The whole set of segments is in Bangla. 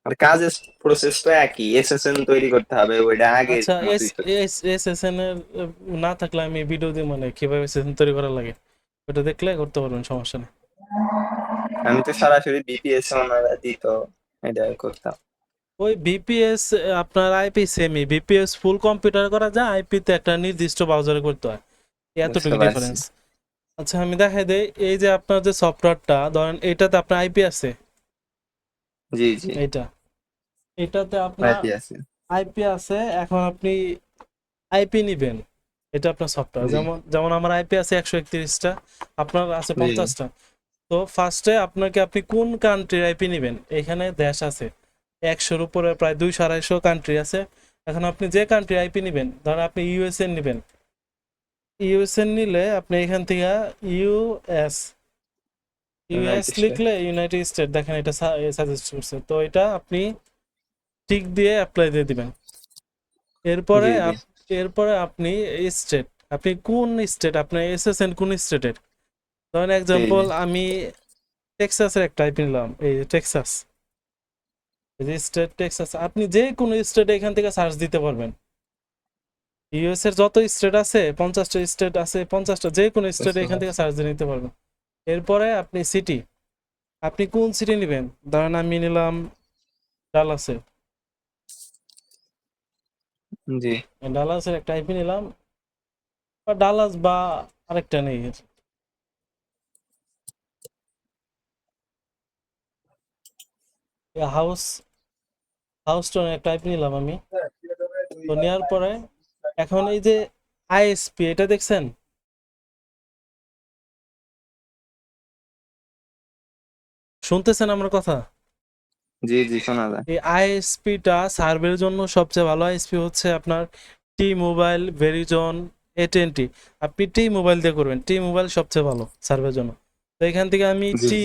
আর কাজের প্রসেস তো একই, এসএসএন তৈরি করতে হবে, ওইটা আগের আচ্ছা, মতোই তো। এসএসএন এর না থাকলে আমি ভিডিও দিয়ে মানে কিভাবে এসএসএন তৈরি করা লাগে ওটা দেখলে করতে পারবেন, সমস্যা নেই। আমি তো সরাসরি বিপিএস ওনারা দিত, এটা করতাম। ওই বিপিএস আপনার আইপি সেমি, বিপিএস ফুল কম্পিউটার করা যায়, আইপি তে একটা নির্দিষ্ট ব্রাউজারে করতে হয়, বুঝতে এতটুকু পারছি। ডিফারেন্স। আচ্ছা আমি দেখাই দেই, এই যে আপনার যে সফটওয়্যারটা ধরেন এটাতে আপনার আইপি আছে, জি জি। এইটা, এটাতে আপনার আইপি আছে। আইপি আছে। এখন আপনি আইপি নিবেন, এটা আপনার সফটওয়্যার, জি যেমন যেমন আমার আইপি আছে 131টা, আপনার আছে জি। 50টা। তো ফার্স্টে আপনাকে আপনি কোন কান্ট্রির আইপি নেবেন, এখানে দেশ আছে 100-র উপরে, প্রায় 200-250 কান্ট্রি আছে। এখন আপনি যে কান্ট্রি আইপি নেবেন, ধরেন আপনি ইউএসএ নেবেন, ইউএসএ নিলে আপনি এখান থেকে ইউএস, ইউএস ইউনাইটেড স্টেট। লিখলে ইউনাইটেড স্টেট, দেখেন এটা সাজেস্ট করছে, তো এটা আপনি টিক দিয়ে অ্যাপ্লাই দিয়ে দিবেন। এরপরে জি জি। এরপরে আপনি স্টেট, আপনি কোন স্টেট, আপনার এসএসএন কোন স্টেটের, ধরেন জি এক্সাম্পল জি। আমি টেক্সাসের একটা আইপি নিলাম, এই যে টেক্সাস, এই যে স্টেট টেক্সাস, আপনি যে কোনো স্টেটে এখান থেকে সার্চ দিতে পারবেন। ইউএস এর যত স্টেট আছে 50টা স্টেট আছে, 50টা যে কোনো স্টেটে বুঝতে এখান থেকে পারছি। সার্চ দিয়ে নিতে পারবেন। এরপরে আপনি সিটি, আপনি কোন সিটি নেবেন, ধরেন আমি নিলাম ডালাসে, জি। ডালাসের একটা আইপি নিলাম, বা ডালাস বা আরেকটা নেই, হাউস, হাউস্টন একটা আইপি নিলাম আমি। তো নেওয়ার পরে এখন এই যে আইএসপি এটা দেখছেন, শুনতেছেন আমার কথা? জি জি, শোনা যায়। এই আইএসপিটা সার্ভের জন্য সবচেয়ে ভালো আইএসপি হচ্ছে আপনার টি মোবাইল, ভেরিজন, এ20। আপনি টি মোবাইল দিয়ে করবেন, টি মোবাইল সবচেয়ে ভালো সার্ভের জন্য। তো এখান থেকে আমি জি টি,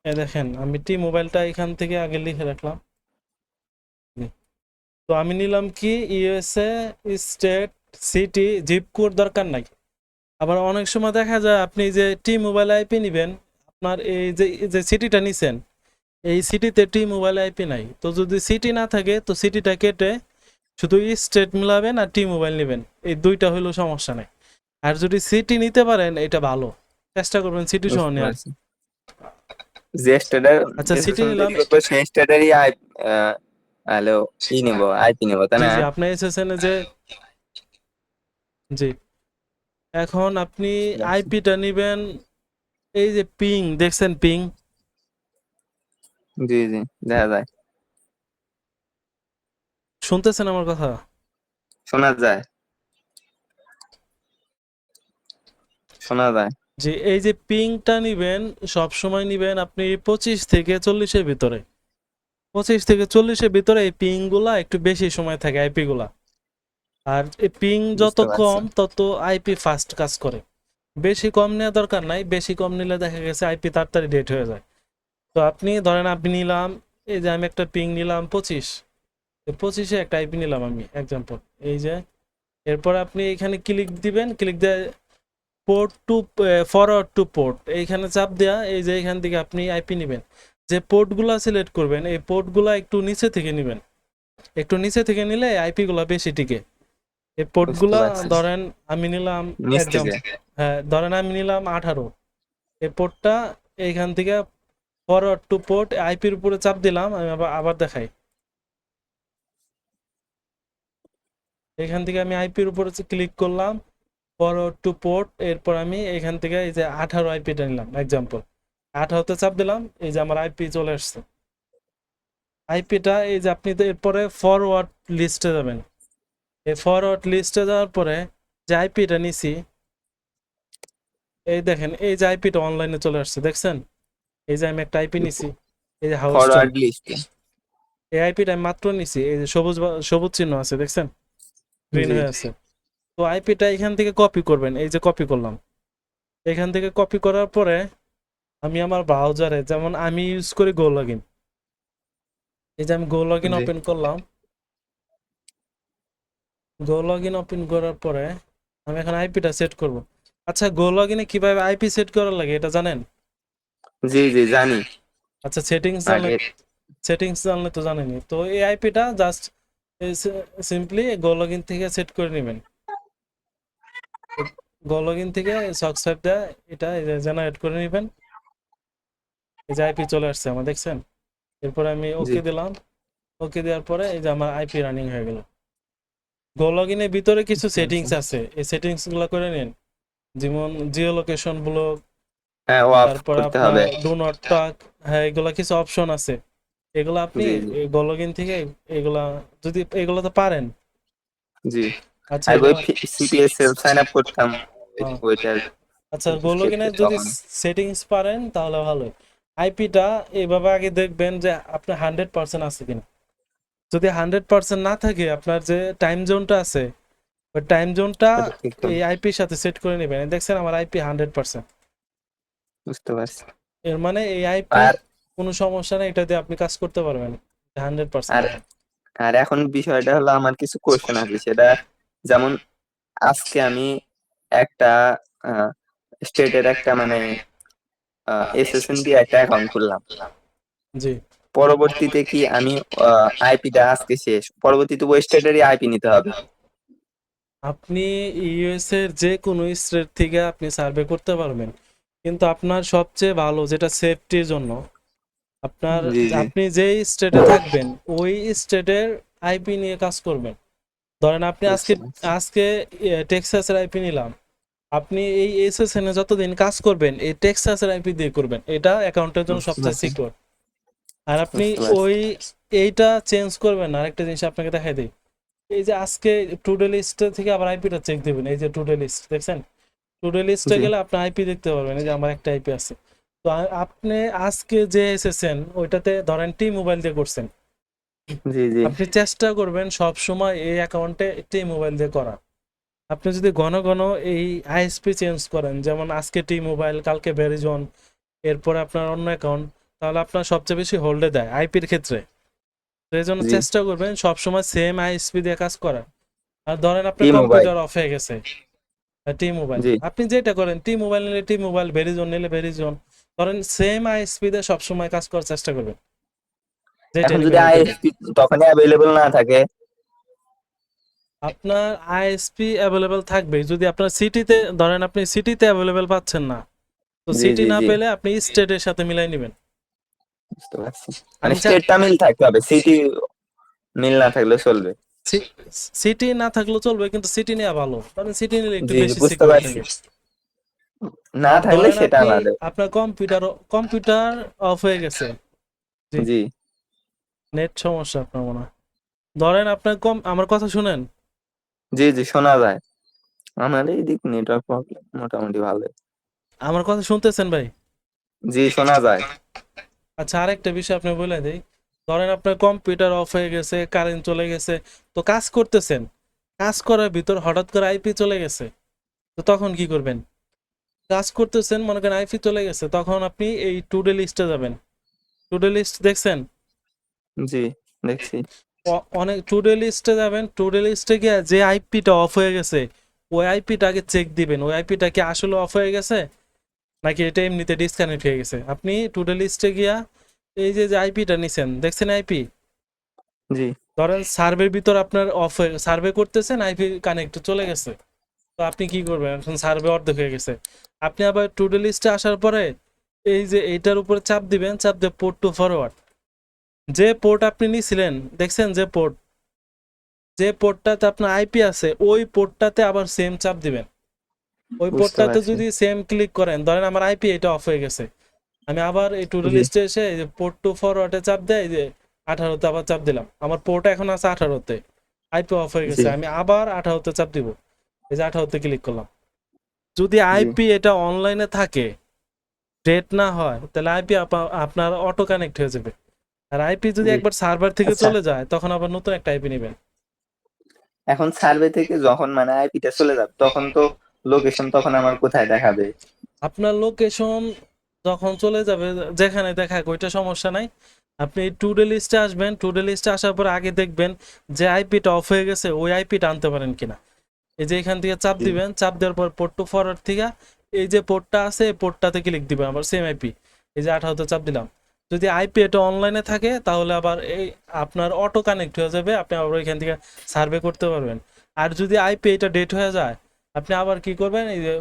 জি। দেখেন আমি টি মোবাইলটা এখান থেকে আগে লিখে রাখলাম। তো আমি নিলাম কি USA, state, city, zip code দরকার নাই। আবার অনেক সময় দেখা যায় আপনি যে টি মোবাইল আইপি নিবেন, আপনার এই যে সিটিটা নিছেন, এই সিটিতে টি মোবাইল আইপি নাই, তো যদি সিটি না থাকে তো সিটিটা কেটে শুধু স্টেট মিলাবেন আর টি মোবাইল নেবেন, এই দুইটা হইলেও সমস্যা নাই। আর যদি সিটি নিতে পারেন এটা ভালো, চেষ্টা করবেন সিটি সহ বুঝতে নেওয়ার। পারছি। যে স্টেটের আচ্ছা সিটি এসএসএন নিলাম, তৈরি করবো সেই স্টেটেরই হ্যালো ই নেবো, আইপি নেবো, তাই জি না? জি আপনার এসএসএন এ যে, জি, এখন আপনি বুঝতে পারছি। আইপিটা নিবেন, এই যে পিং দেখছেন, পিং জি জি, দেখা যায়। শুনতেছেন আমার কথা? শোনা যায়। শোনা যায়। যে এই যে পিংটা নিবেন, সব সময় নিবেন আপনি 25 থেকে 40-এর ভিতরে, 25 থেকে 40-এর ভিতরে এই পিং গুলা একটু বেশি সময় থাকে আইপি গুলা। আর এই পিং যত বুঝতে পারছি। কম তত আইপি ফাস্ট কাজ করে। বেশি কম নেওয়া দরকার নাই, বেশি কম নিলে দেখা গেছে আইপি তাড়াতাড়ি ডেট হয়ে যায়। তো আপনি ধরেন আপনি নিলাম, এই যে আমি একটা পিং নিলাম 25, 25-এ একটা আইপি নিলাম আমি এক্সাম্পল, এই যে। এরপর আপনি এখানে ক্লিক দিবেন, ক্লিক দিয়ে port to, forward to port, এইখানে চাপ দেওয়া, এই যে এখান থেকে আপনি আইপি নেবেন। যে পোর্টগুলা সিলেক্ট করবেন এই পোর্টগুলা একটু নিচে থেকে নেবেন, একটু নিচে থেকে নিলে আইপি গুলা বেশি টিকে। এই বুঝতে পোর্টগুলা পারছি। ধরেন আমি নিলাম নিচ থেকে। এক্সাম্পল, হ্যাঁ ধরেন আমি নিলাম 18, এই পোর্টটা এইখান থেকে ফরওয়ার্ড টু পোর্ট আইপির উপরে চাপ দিলাম, আমি আবার আবার দেখাই, এখান থেকে আমি আইপির উপরে ক্লিক করলাম, ফরওয়ার্ড টু পোর্ট, এরপর আমি এখান থেকে এই যে 18 আইপিটা নিলাম এক্সাম্পল, 18তে চাপ দিলাম, এই যে আমার আইপি চলে আসছে। আইপিটা এই যে আপনি তো এরপরে ফরওয়ার্ড লিস্টে যাবেন, এই ফরওয়ার্ড লিস্টে যাওয়ার পরে যে আইপিটা নিছি, এই দেখেন এই যে আইপিটা অনলাইনে চলে আসছে দেখছেন, এই যে আমি একটা আইপি নিছি, এই যে হাউস্টন, ফরওয়ার্ড লিস্টে। এই আইপিটা আমি মাত্র নিছি, এই যে সবুজ সবুজ চিহ্ন আছে দেখছেন, গ্রিন জি হয়ে আছে। তো আইপিটা এখান থেকে কপি করবেন, এই যে কপি করলাম, এখান থেকে কপি করার পরে আমি আমার ব্রাউজারে, যেমন আমি ইউজ করি গো লগইন, এই যে আমি গো লগইন জি। ওপেন করলাম, গো লগইন ওপেন করার পরে আমি এখন আইপিটা সেট করব। আচ্ছা গো লগইনে কিভাবে আইপি সেট করা লাগে এটা জানেন? জি জি, জানি। আচ্ছা সেটিংস আগে। জানলে, সেটিংস জানলে তো জানেনি। তো এই আইপিটা জাস্ট সিম্পলি গো লগইন থেকে সেট করে নেবেন। গো লগইন থেকে সাবস্ক্রাইব দেয় এটা জেনারেট করে নেবেন। এই যে আইপি চলে আসছে আমার, দেখছেন? এরপরে আমি জি ওকে দিলাম। ওকে দেওয়ার পরে এই যে আমার আইপি রানিং হয়ে গেল। গো লগইনের ভিতরে কিছু বুঝতে পারছি। সেটিংস আছে, এই সেটিংস গুলো করে নিন। যেমন জিও লোকেশন ব্লক, হ্যাঁ, ও অফ তারপর করতে আপনার হবে। ডু নট ট্র্যাক, হ্যাঁ এগুলা কিছু অপশন আছে। এগুলো আপনি জি জি গো লগইন থেকে এগুলা যদি এগুলো তো পারেন। জি। আচ্ছা আগে ওই এগুলা, সিপিএস সেলফ সাইন আপ করতাম, হ্যাঁ ওইটার আচ্ছা গো ক্ষেত্রে লগইনের যদি তখন। সেটিংস পারেন তাহলে ভালো। আইপিটা এইভাবে আগে দেখবেন যে আপনার 100% আছে কিনা। যদি 100% না থাকে, আপনার যে টাইম জোনটা আছে ওই টাইম জোনটা ওটা ঠিক এই করবো। আইপির সাথে সেট করে নেবেন। দেখছেন আমার আইপি 100%। বুঝতে পারছি। এর মানে এই আইপি আর কোনো সমস্যা নেই, এটা দিয়ে আপনি কাজ করতে পারবেন 100% আর আছে। আর এখন বিষয়টা হলো, আমার কিছু কোশ্চেন আছে সেটা, যেমন আজকে আমি একটা স্টেটের একটা মানে এসএসএন দিয়ে একটা অ্যাকাউন্ট খুললাম। জি, পরবর্তীতে কি আমি আইপিটা আজকে শেষ, পরবর্তীতে ওই স্টেটেরই আইপি নিতে হবে? আপনি ইউএস এর যে কোনো স্টেট থেকে আপনি সার্ভে করতে পারবেন, কিন্তু আপনার সবচেয়ে ভালো যেটা সেফটির জন্য আপনার, জি জি। আপনি যেই স্টেটে থাকবেন ওই স্টেটের আইপি নিয়ে কাজ করবেন। ধরেন আপনি আজকে বুঝতে পারছি। আজকে টেক্সাসের আইপি নিলাম, আপনি এই এসএসএন এ যতদিন কাজ করবেন এই টেক্সাসের আইপি দিয়ে করবেন, এটা অ্যাকাউন্টের জন্য বুঝতে সবচেয়ে পারছি। সিকিউর। আর আপনি বুঝতে পারছি। ওই এইটা চেঞ্জ করবেন না। আরেকটা জিনিস আপনাকে দেখাই দিই, এই যে আজকে টুডে লিস্ট থেকে আবার আইপিটা চেক দিবেন। এই যে টুডে লিস্ট দেখছেন, টুডে লিস্টে জি গেলে আপনি আইপি দেখতে পারবেন, এই যে আমার একটা আইপি আছে। তো আপনি আজকে যে এসেছেন ওইটাতে ধরেন টি মোবাইল দিয়ে করছেন, জি জি আপনি চেষ্টা করবেন সব সময় এই অ্যাকাউন্টে টি মোবাইল দিয়ে করা। আপনি যদি ঘন ঘন এই আইএসপি চেঞ্জ করেন, যেমন আজকে টি মোবাইল কালকে ভেরিজন, এরপরে আপনার অন্য অ্যাকাউন্ট, তাহলে আপনার সবচেয়ে বেশি হোল্ডে দেয় আইপির ক্ষেত্রে। তো এই জন্য জি। চেষ্টা করবেন সবসময় সেম আইএসপি দিয়ে কাজ করার। আর ধরেন ই আপনার মোবাইল। কম্পিউটার অফ হয়ে গেছে, টি মোবাইল জি। আপনি যেটা করেন, টি মোবাইল নিলে টি মোবাইল, ভেরিজন নিলে ভেরিজন, ধরেন সেম আইএসপি দিয়ে সবসময় কাজ করার চেষ্টা করবেন, যে এখন যদি টেলিকম থেকে। আইএসপি তখনই অ্যাভেলেবল না থাকে? আপনার আইএসপি অ্যাভেলেবেল থাকবে যদি আপনার সিটিতে, ধরেন আপনি সিটিতে অ্যাভেলেবেল পাচ্ছেন না, তো জি সিটি জি না জি। পেলে আপনি স্টেটের সাথে মিলাই নেবেন। বুঝতে পারছি। মানে আমি স্টেটটা মিল থাকতে হবে, সিটি মিল না থাকলে চলবে? সিটি না থাকলেও চলবে, কিন্তু সিটি নেওয়া ভালো, কারণ সিটি নিলে একটু জি জি, বেশি বুঝতে সিকিউর পারছি। থাকে। না আর থাকলে ধরেন সেটা আপনি, ভালো। আপনার কম্পিউটার অফ হয়ে গেছে, জি জি নেট সমস্যা আপনার মনে হয়। ধরেন আপনার আমার কথা শুনেন। জি জি, শোনা যায়। আমার এইদিক নেটওয়ার্ক প্রবলেম মোটামুটি ভালো। আমার কথা শুনতেছেন ভাই? জি, শোনা যায়। আচ্ছা আরেকটা বিষয় আপনি বলে দেই, ধরেন আপনার কম্পিউটার অফ হয়ে গেছে, কারেন্ট চলে গেছে, তো কাজ করতেছেন, কাজ করার ভিতর হঠাৎ করে আইপি চলে গেছে, তো তখন কি করবেন? কাজ করতেছেন, মনে করেন আইপি চলে গেছে, তখন আপনি এই টুডে লিস্টে যাবেন। টুডে লিস্ট দেখছেন? জি, দেখছি। অনেক টুডে লিস্টে যাবেন, টুডে লিস্টে গিয়ে যে আইপিটা অফ হয়ে গেছে ওই আইপিটা আগে চেক দিবেন, ওই আইপিটা কি আসলে অফ হয়ে গেছে নাকি এটা এমনিতে ডিসকানেক্ট হয়ে গেছে। আপনি টুডে লিস্টে গিয়া এই যে যে আইপিটা নিছেন, দেখছেন আইপি, জি ধরেন সার্ভের ভিতর আপনার অফ হয়ে সার্ভে করতেছেন, আইপি কানেক্ট চলে গেছে, তো আপনি কি করবেন? এখন সার্ভে অর্ধেক হয়ে গেছে, আপনি আবার টুডে লিস্টে আসার পরে এই যে এইটার উপরে চাপ দিবেন, চাপ দিয়ে পোর্ট টু ফরওয়ার্ড, যে পোর্ট আপনি নিছিলেন, দেখছেন যে পোর্ট, যে পোর্টটাতে আপনার আইপি আছে ওই পোর্টটাতে আবার সেম চাপ দিবেন। ওই বুঝতে পোর্টটাতে পারছি। যদি সেম ক্লিক করেন, ধরেন আমার আইপি এটা অফ হয়ে গেছে, আমি আবার এই টুডু জি লিস্টে এসে এই যে পোর্ট টু ফরওয়ার্ডে চাপ দেয়, যে 18তে আবার চাপ দিলাম, আমার পোর্ট এখন আছে 18তে, আইপি অফ হয়ে জি গেছে, আমি আবার 18তে চাপ দিব, এই যে 18তে ক্লিক করলাম। যদি জি আইপি এটা অনলাইনে থাকে, ডেট না হয়, তাহলে আইপি আপনার অটো কানেক্ট হয়ে যাবে। আর আইপি যদি জি। একবার সার্ভার থেকে আচ্ছা, চলে যায় তখন আবার নতুন একটা আইপি নেবেন। এখন সার্ভে থেকে যখন মানে আইপিটা চলে যাবে তখন তো লোকেশন তখন আমার কোথায় দেখাবে? আপনার লোকেশন যখন চলে যাবে যেখানে দেখাক ওইটা সমস্যা নাই, আপনি টুডে লিস্টে আসবেন, টুডে লিস্টে আসার পর আগে দেখবেন যে আইপিটা অফ হয়ে গেছে ওই আইপিটা আনতে পারেন কিনা। এই যে এখান থেকে চাপ জি দিবেন, চাপ দেওয়ার পর পোর্ট টু ফরওয়ার্ড থেকে এই যে পোর্টটা আছে এই পোর্টটাতে ক্লিক দিবেন, আবার সেম আইপি, এই যে 18তে চাপ দিলাম, যদি আইপি এটা অনলাইনে থাকে তাহলে আবার এই আপনার অটো কানেক্ট হয়ে যাবে, আপনি আবার ওইখান থেকে সার্ভে করতে পারবেন। আর যদি আইপি এটা ডেট হয়ে যায়, আপনি আবার কি করবেন, এই যে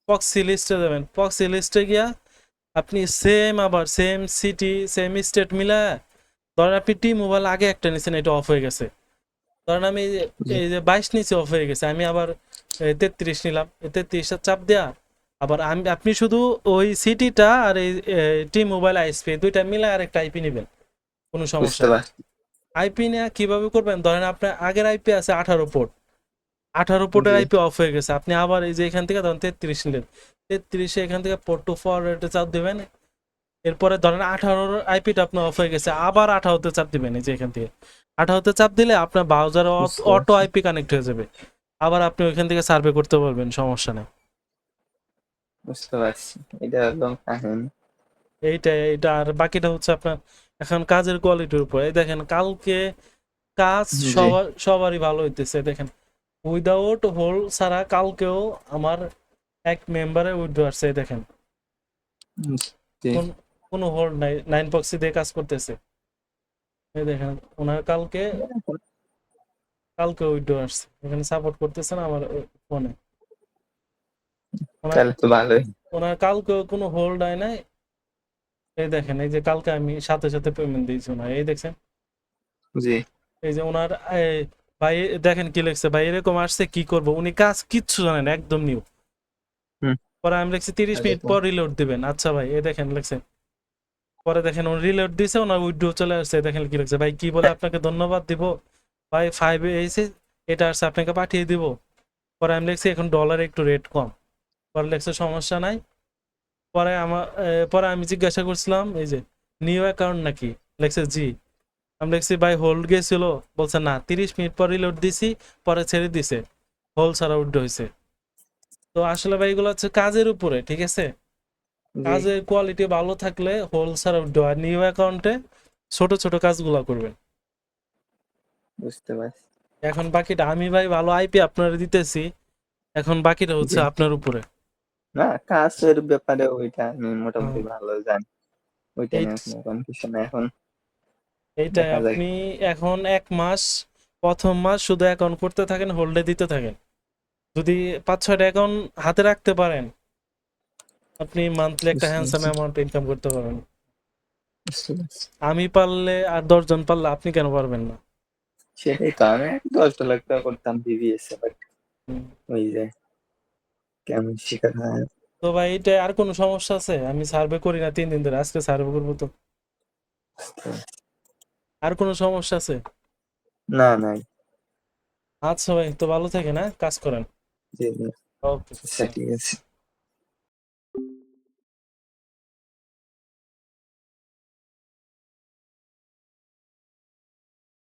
প্রক্সি লিস্টে যাবেন, প্রক্সি লিস্টে গিয়া আপনি আবার সেম সিটি সেম স্টেট মিলা, ধরেন আপনি টি মোবাইল আগে একটা নিছেন, এটা অফ হয়ে গেছে, ধরেন আমি জি এই যে 22 নিচে অফ হয়ে গেছে, আমি আবার 33 নিলাম, 33 চাপ দেয়া আবার আপনি শুধু ওই সিটিটা আর এই টি মোবাইল আইএসপি দুইটা মিলে আর একটা আইপি নেবেন, কোনো সমস্যা বুঝতে নেই। পারছি। আইপি নেওয়া কিভাবে করবেন, ধরেন আপনার আগের আইপি আছে 18 পোর্ট, 18 পোর্টের জি আইপি অফ হয়ে গেছে, আপনি আবার এই যে এখান থেকে ধরেন 33 নিলেন, 33-এ এখান থেকে পোর্ট টু ফরওয়ার্ডে চাপ দিবেন, এরপরে ধরেন 18-র আইপিটা আপনার অফ হয়ে গেছে, আবার 18-তে চাপ দিবেন, এই যে এখান থেকে 18-তে চাপ দিলে আপনার ব্রাউজারে বুঝতে অটো পারছি। আইপি কানেক্ট হয়ে যাবে, আবার আপনি ওইখান থেকে সার্ভে করতে পারবেন, সমস্যা নেই। বুঝতে পারছি, এটা হলো কাহিনী। এইটা আর বাকিটা হচ্ছে আপনার এখন কাজের কোয়ালিটির উপর। এই দেখেন কালকে কাজ জি সবারই ভালো হইতেছে, দেখেন উইদাউট হোল ছাড়া কালকেও আমার এক মেম্বারে উইথড্র আসছে, এই দেখেন জি কোন কোনো হোল্ড নাই, 9 প্রক্সি দিয়ে কাজ করতেছে, এই দেখেন ওনার কালকে উইথড্র আসছে, এখানে সাপোর্ট করতেছে না আমার ফোনে, ওনার তাহলে তো ভালোই। ওনার কালকেও কোনো হোল্ড হয় নাই, এই দেখেন এই যে কালকে আমি সাথে সাথে পেমেন্ট দিয়েছি ওনার, এই দেখছেন, জি এই যে ওনার ভাই দেখেন কি লিখছে, ভাই এরকম আসছে কি করব, উনি কাজ কিচ্ছু জানেন না, একদম নিউ। হুম পরে আমি লিখছি 30 মিনিট তাহলে পর রিলোড দিবেন, আচ্ছা ভাই, এই দেখেন লিখছে, পরে দেখেন উনি রিলোড দিছে, ওনার উইথড্র চলে আসছে, দেখেন কি লিখছে, ভাই কি বলে আপনাকে ধন্যবাদ দিব, ভাই 5 এসে এটা আসছে আপনাকে পাঠিয়ে দিব। পরে আমি লিখছি এখন ডলার একটু রেট কম, পরে লিখছে সমস্যা নাই। পরে আমি জিজ্ঞাসা করছিলাম এই যে নিউ অ্যাকাউন্ট নাকি, লেখছে জি। আমি দেখছি ভাই হোল্ড গেছিল, বলছে না 30 মিনিট পর রিলোড দিছি, পরে ছেড়ে দিছে, হোল ছাড়া উইথড্র হয়েছে। তো আসলে ভাই এগুলো হচ্ছে কাজের উপরে, ঠিক আছে, জি কাজের কোয়ালিটি ভালো থাকলে হোল ছাড়া উইথড্র, আর নিউ অ্যাকাউন্টে ছোট ছোট কাজগুলো করবেন। বুঝতে পারছি। এখন বাকিটা আমি ভাই ভালো আইপি আপনার দিতেছি, এখন বাকিটা হচ্ছে জি আপনার উপরে। না, কাজের ব্যাপারে ওইটা আমি হ্যাঁ, মোটামুটি ভালো জানি, ওইটা এই নিয়ে কোনো কনফিউশন নাই। এখন এইটাই দেখা যাক। আপনি এখন 1 মাস, প্রথম মাস শুধু অ্যাকাউন্ট করতে থাকেন, হোল্ডে দিতে থাকেন, যদি 5-6টা অ্যাকাউন্ট হাতে রাখতে পারেন, আপনি মান্থলি একটা বুঝতে হ্যান্ডসাম পারছি। অ্যামাউন্ট ইনকাম করতে পারবেন। বুঝতে পারছি। আমি পারলে আর 10 জন পারলে আপনি কেন পারবেন না? সেটাই তো, আমি 10 লাখ টাকা করতাম বিবিএস, বাট হুম। ওই যে কেমন শিকার হয়। তো ভাই এটা আর কোনো সমস্যা আছে? আমি সার্ভে করি না 3 দিন ধরে, আজকে সার্ভে করবো তো। বুঝতে পারছি। আর কোনো সমস্যা আছে? না নাই। আচ্ছা ভাই, তো ভালো থাকেন, হ্যাঁ, কাজ করেন। জি জি। ওকে। আচ্ছা ঠিক আছে।